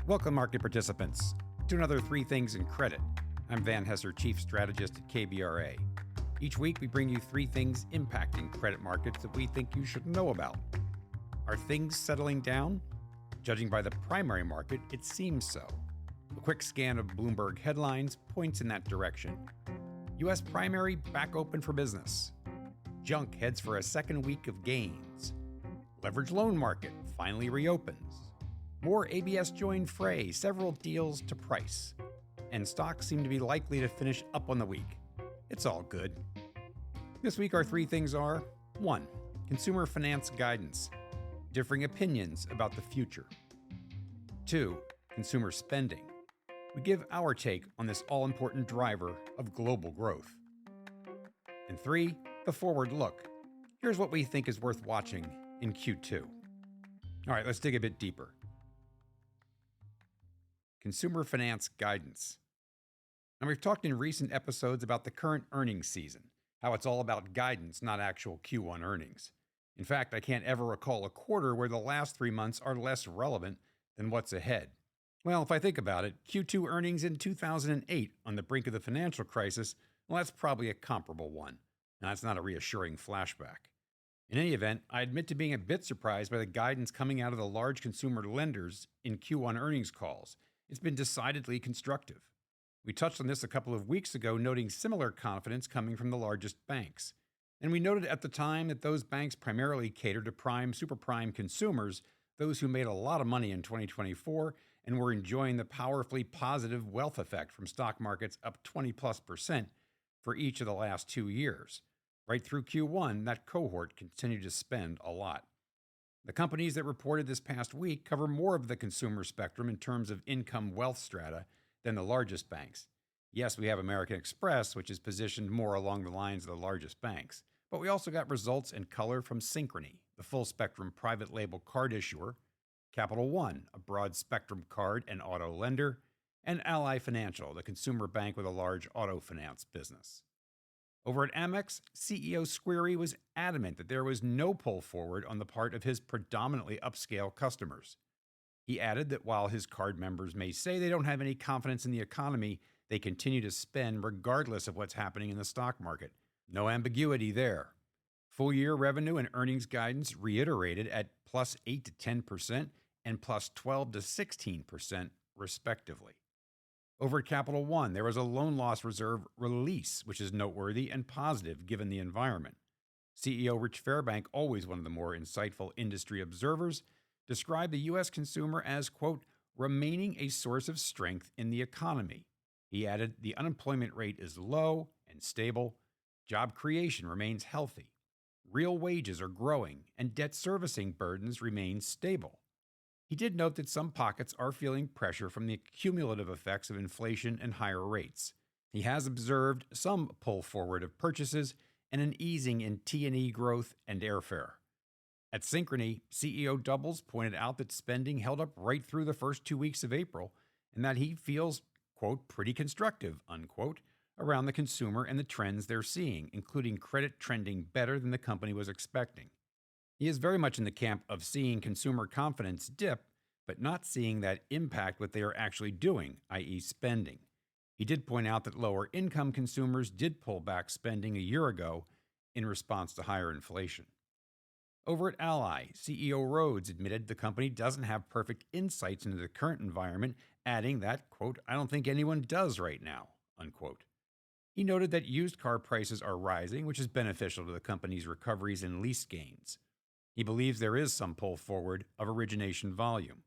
Welcome, market participants, to another Three Things in Credit. I'm Van Hesser, Chief Strategist at KBRA. Each week, we bring you three things impacting credit markets that we think you should know about. Are things settling down? Judging by the primary market, it seems so. A quick scan of Bloomberg headlines points in that direction. U.S. primary back open for business. Junk heads for a second week of gains. Leveraged loan market finally reopens. More ABS join fray, several deals to price. And stocks seem to be likely to finish up on the week. It's all good. This week, our three things are: 1. Consumer finance guidance. Differing opinions about the future. 2. Consumer spending. We give our take on this all-important driver of global growth. And 3. The forward look. Here's what we think is worth watching in Q2. All right, let's dig a bit deeper. Consumer finance guidance. Now, we've talked in recent episodes about the current earnings season, how it's all about guidance, not actual Q1 earnings. In fact, I can't ever recall a quarter where the last 3 months are less relevant than what's ahead. Well, if I think about it, Q2 earnings in 2008 on the brink of the financial crisis, well, that's probably a comparable one. Now, that's not a reassuring flashback. In any event, I admit to being a bit surprised by the guidance coming out of the large consumer lenders in Q1 earnings calls. It's been decidedly constructive. We touched on this a couple of weeks ago, noting similar confidence coming from the largest banks. And we noted at the time that those banks primarily cater to prime, super prime consumers, those who made a lot of money in 2024 and were enjoying the powerfully positive wealth effect from stock markets up 20+% for each of the last 2 years. Right through Q1, that cohort continued to spend a lot. The companies that reported this past week cover more of the consumer spectrum in terms of income wealth strata than the largest banks. Yes, we have American Express, which is positioned more along the lines of the largest banks. But we also got results and color from Synchrony, the full-spectrum private label card issuer, Capital One, a broad-spectrum card and auto lender, and Ally Financial, the consumer bank with a large auto finance business. Over at Amex, CEO Squeri was adamant that there was no pull forward on the part of his predominantly upscale customers. He added that while his card members may say they don't have any confidence in the economy, they continue to spend regardless of what's happening in the stock market. No ambiguity there. Full-year revenue and earnings guidance reiterated at plus 8 to 10% and plus 12 to 16%, respectively. Over at Capital One, there was a loan loss reserve release, which is noteworthy and positive given the environment. CEO Rich Fairbank, always one of the more insightful industry observers, described the U.S. consumer as, quote, remaining a source of strength in the economy. He added, the unemployment rate is low and stable. Job creation remains healthy. Real wages are growing, and debt servicing burdens remain stable. He did note that some pockets are feeling pressure from the cumulative effects of inflation and higher rates. He has observed some pull forward of purchases and an easing in T&E growth and airfare. At Synchrony, CEO Doubles pointed out that spending held up right through the first 2 weeks of April and that he feels, quote, pretty constructive, unquote, around the consumer and the trends they're seeing, including credit trending better than the company was expecting. He is very much in the camp of seeing consumer confidence dip, but not seeing that impact what they are actually doing, i.e. spending. He did point out that lower income consumers did pull back spending a year ago in response to higher inflation. Over at Ally, CEO Rhodes admitted the company doesn't have perfect insights into the current environment, adding that, quote, I don't think anyone does right now, unquote. He noted that used car prices are rising, which is beneficial to the company's recoveries and lease gains. He believes there is some pull forward of origination volume.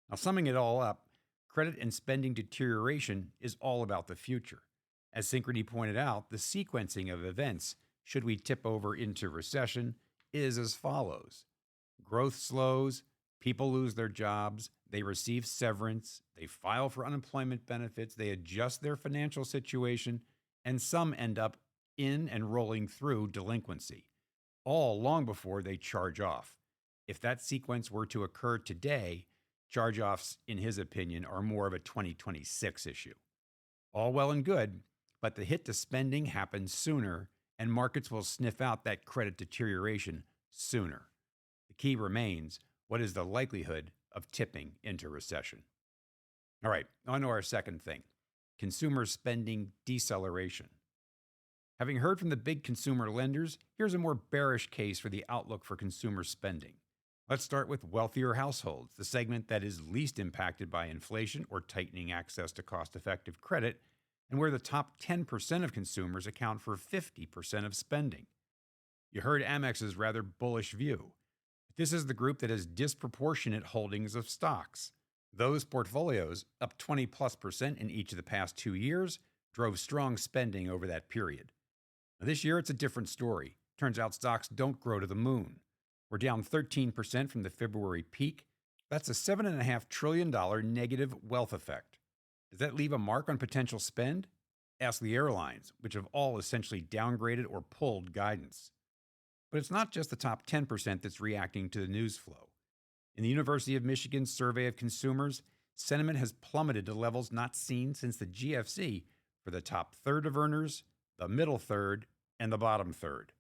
Now, summing it all up, credit and spending deterioration is all about the future. As Synchrony pointed out, the sequencing of events, should we tip over into recession, is as follows. Growth slows, people lose their jobs, they receive severance, they file for unemployment benefits, they adjust their financial situation, and some end up in and rolling through delinquency, all long before they charge off. If that sequence were to occur today, charge-offs, in his opinion, are more of a 2026 issue. All well and good, but the hit to spending happens sooner, and markets will sniff out that credit deterioration sooner. The key remains, what is the likelihood of tipping into recession? All right, on to our second thing: consumer spending deceleration. Having heard from the big consumer lenders, here's a more bearish case for the outlook for consumer spending. Let's start with wealthier households, the segment that is least impacted by inflation or tightening access to cost effective credit, and where the top 10% of consumers account for 50% of spending. You heard Amex's rather bullish view. This is the group that has disproportionate holdings of stocks. Those portfolios, up 20+% in each of the past 2 years, drove strong spending over that period. Now, this year, it's a different story. Turns out stocks don't grow to the moon. We're down 13% from the February peak. That's a $7.5 trillion negative wealth effect. Does that leave a mark on potential spend? Ask the airlines, which have all essentially downgraded or pulled guidance. But it's not just the top 10% that's reacting to the news flow. In the University of Michigan's survey of consumers, sentiment has plummeted to levels not seen since the GFC for the top third of earners, the middle third, and the bottom third.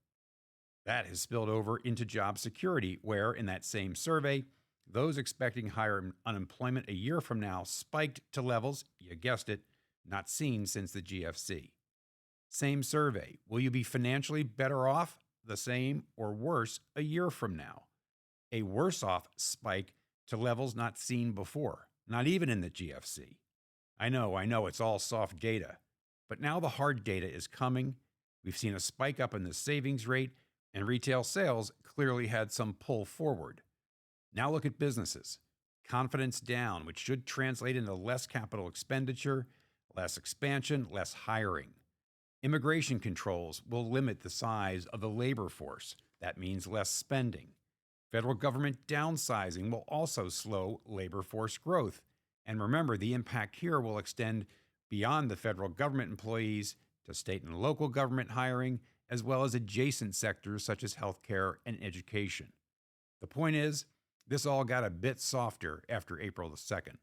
That has spilled over into job security, where, in that same survey, those expecting higher unemployment a year from now spiked to levels, you guessed it, not seen since the GFC. Same survey: will you be financially better off, the same, or worse a year from now? A worse off spike to levels not seen before, not even in the GFC. I know, it's all soft data. But now the hard data is coming. We've seen a spike up in the savings rate, and retail sales clearly had some pull forward. Now look at businesses. Confidence down, which should translate into less capital expenditure, less expansion, less hiring. Immigration controls will limit the size of the labor force. That means less spending. Federal government downsizing will also slow labor force growth. And remember, the impact here will extend beyond the federal government employees to state and local government hiring, as well as adjacent sectors such as healthcare and education. The point is, this all got a bit softer after April the 2nd.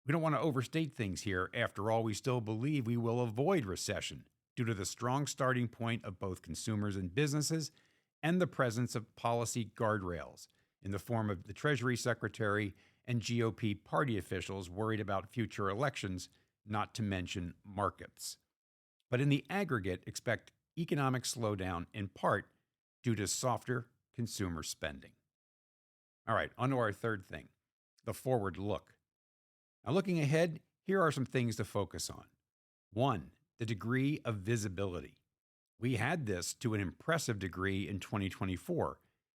We don't want to overstate things here. After all, we still believe we will avoid recession due to the strong starting point of both consumers and businesses and the presence of policy guardrails in the form of the Treasury Secretary and GOP party officials worried about future elections, not to mention markets. But in the aggregate, expect economic slowdown in part due to softer consumer spending. All right, on to our third thing: the forward look. Now, looking ahead, here are some things to focus on. 1, the degree of visibility. We had this to an impressive degree in 2024.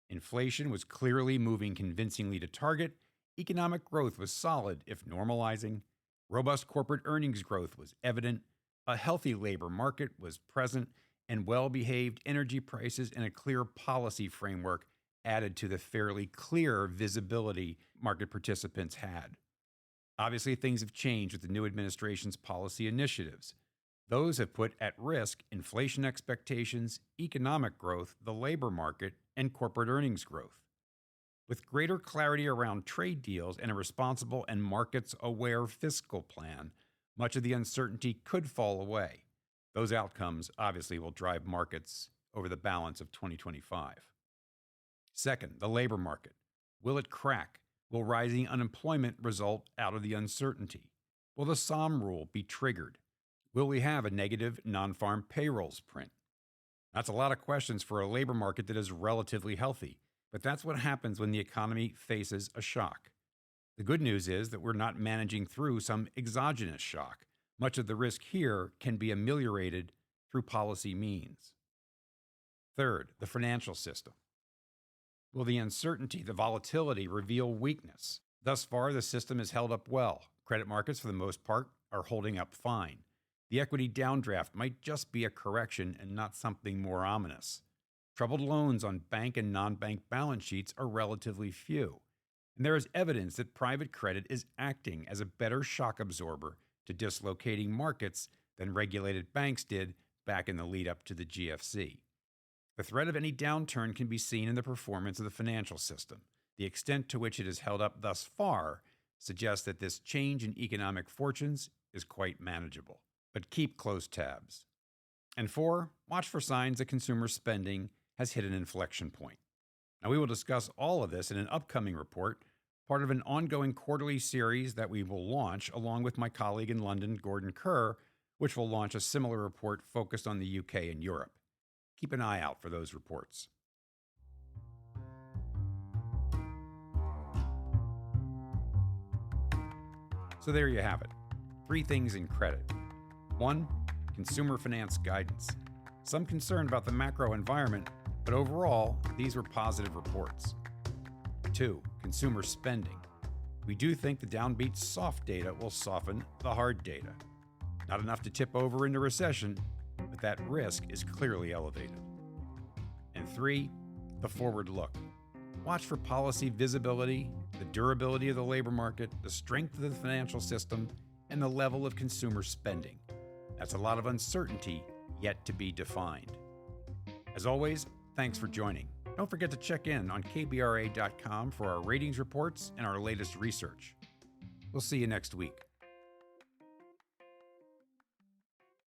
Inflation was clearly moving convincingly to target. Economic growth was solid, if normalizing. Robust corporate earnings growth was evident. A healthy labor market was present, and well-behaved energy prices and a clear policy framework added to the fairly clear visibility market participants had. Obviously, things have changed with the new administration's policy initiatives. Those have put at risk inflation expectations, economic growth, the labor market, and corporate earnings growth. With greater clarity around trade deals and a responsible and markets-aware fiscal plan, much of the uncertainty could fall away. Those outcomes obviously will drive markets over the balance of 2025. Second, the labor market. Will it crack? Will rising unemployment result out of the uncertainty? Will the Sahm rule be triggered? Will we have a negative non-farm payrolls print? That's a lot of questions for a labor market that is relatively healthy, but that's what happens when the economy faces a shock. The good news is that we're not managing through some exogenous shock. Much of the risk here can be ameliorated through policy means. Third, the financial system. Will the uncertainty, the volatility, reveal weakness? Thus far, the system has held up well. Credit markets, for the most part, are holding up fine. The equity downdraft might just be a correction and not something more ominous. Troubled loans on bank and non-bank balance sheets are relatively few, and there is evidence that private credit is acting as a better shock absorber to dislocating markets than regulated banks did back in the lead up to the GFC. The threat of any downturn can be seen in the performance of the financial system. The extent to which it has held up thus far suggests that this change in economic fortunes is quite manageable. But keep close tabs. And 4, watch for signs that consumer spending has hit an inflection point. Now, we will discuss all of this in an upcoming report part of an ongoing quarterly series that we will launch along with my colleague in London, Gordon Kerr, which will launch a similar report focused on the UK and Europe. Keep an eye out for those reports. So there you have it. 3 things in credit. 1. Consumer finance guidance. Some concern about the macro environment, but overall, these were positive reports. 2. Consumer spending. We do think the downbeat soft data will soften the hard data. Not enough to tip over into recession, but that risk is clearly elevated. And 3. The forward look. Watch for policy visibility, the durability of the labor market, the strength of the financial system, and the level of consumer spending. That's a lot of uncertainty yet to be defined. As always, thanks for joining. Don't forget to check in on kbra.com for our ratings reports and our latest research. We'll see you next week.